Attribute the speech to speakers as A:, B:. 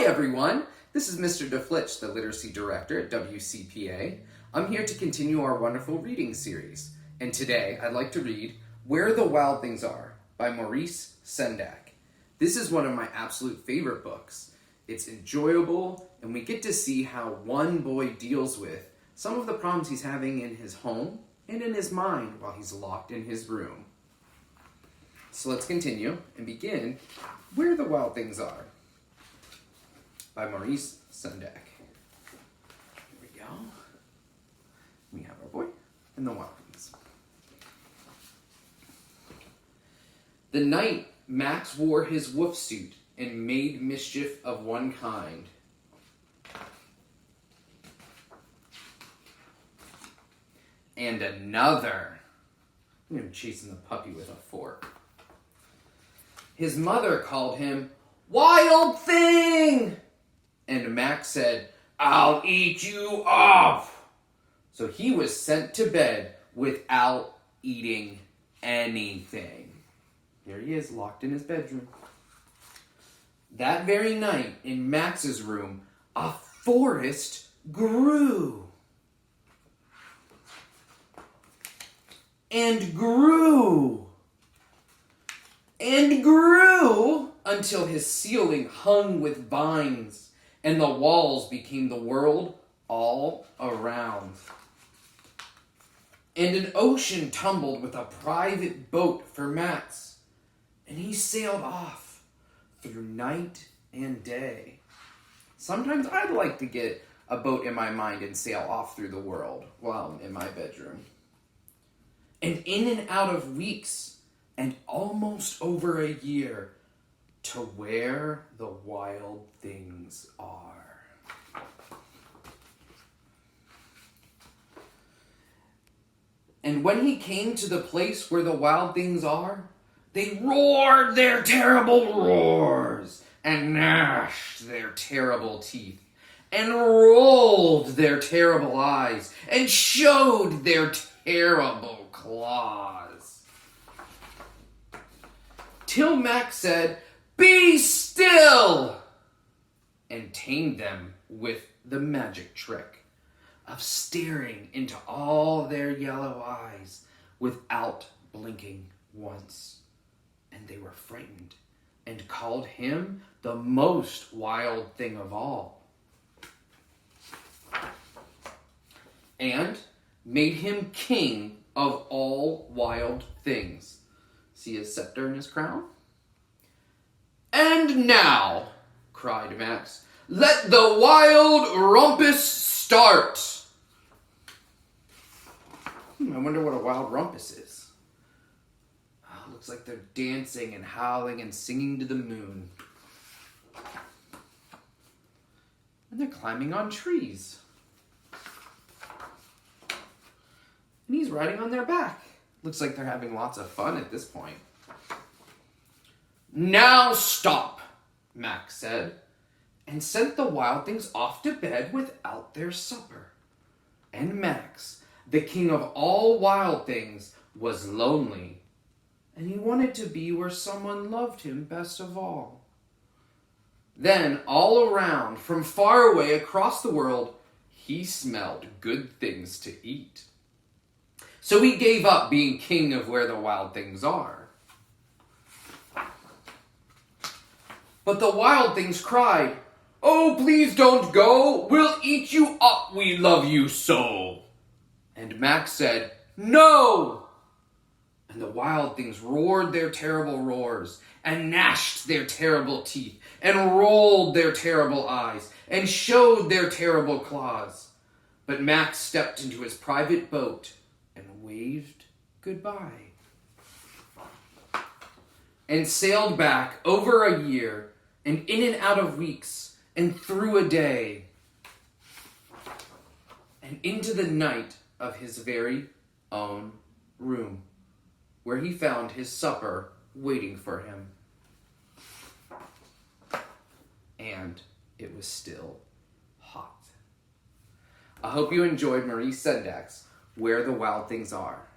A: everyone. This is Mr. DeFlitch, the Literacy Director at WCPA. I'm here to continue our wonderful reading series. And today I'd like to read Where the Wild Things Are by Maurice Sendak. This is one of my absolute favorite books. It's enjoyable, and we get to see how one boy deals with some of the problems he's having in his home and in his mind while he's locked in his room. So let's continue and begin Where the Wild Things Are by Maurice Sendak. Here we go. We have our boy and the wild things. The night Max wore his wolf suit and made mischief of one kind. And another. I'm chasing the puppy with a fork. His mother called him, "Wild Thing!" And Max said, "I'll eat you up!" So he was sent to bed without eating anything. Here he is, locked in his bedroom. That very night, in Max's room, a forest grew. And grew. And grew until his ceiling hung with vines, and the walls became the world all around. And an ocean tumbled with a private boat for Max, and he sailed off through night and day. Sometimes I'd like to get a boat in my mind and sail off through the world while I'm in my bedroom. And in and out of weeks, and almost over a year, to where the wild things are. And when he came to the place where the wild things are, they roared their terrible roars, and gnashed their terrible teeth, and rolled their terrible eyes, and showed their terrible claws. Till Max said, "Be still!" and tamed them with the magic trick of staring into all their yellow eyes without blinking once. And they were frightened and called him the most wild thing of all. And made him king of all wild things. See his scepter and his crown? "And now," cried Max, "let the wild rumpus start." I wonder what a wild rumpus is. Oh, looks like they're dancing and howling and singing to the moon. And they're climbing on trees. And he's riding on their back. Looks like they're having lots of fun at this point. "Now stop," Max said, and sent the wild things off to bed without their supper. And Max, the king of all wild things, was lonely, and he wanted to be where someone loved him best of all. Then, all around, from far away across the world, he smelled good things to eat. So he gave up being king of where the wild things are. But the wild things cried, "Oh, please don't go. We'll eat you up. We love you so." And Max said, "No!" And the wild things roared their terrible roars, and gnashed their terrible teeth, and rolled their terrible eyes, and showed their terrible claws. But Max stepped into his private boat and waved goodbye. And sailed back over a year, and in and out of weeks, and through a day, and into the night of his very own room, where he found his supper waiting for him. And it was still hot. I hope you enjoyed Maurice Sendak's Where the Wild Things Are.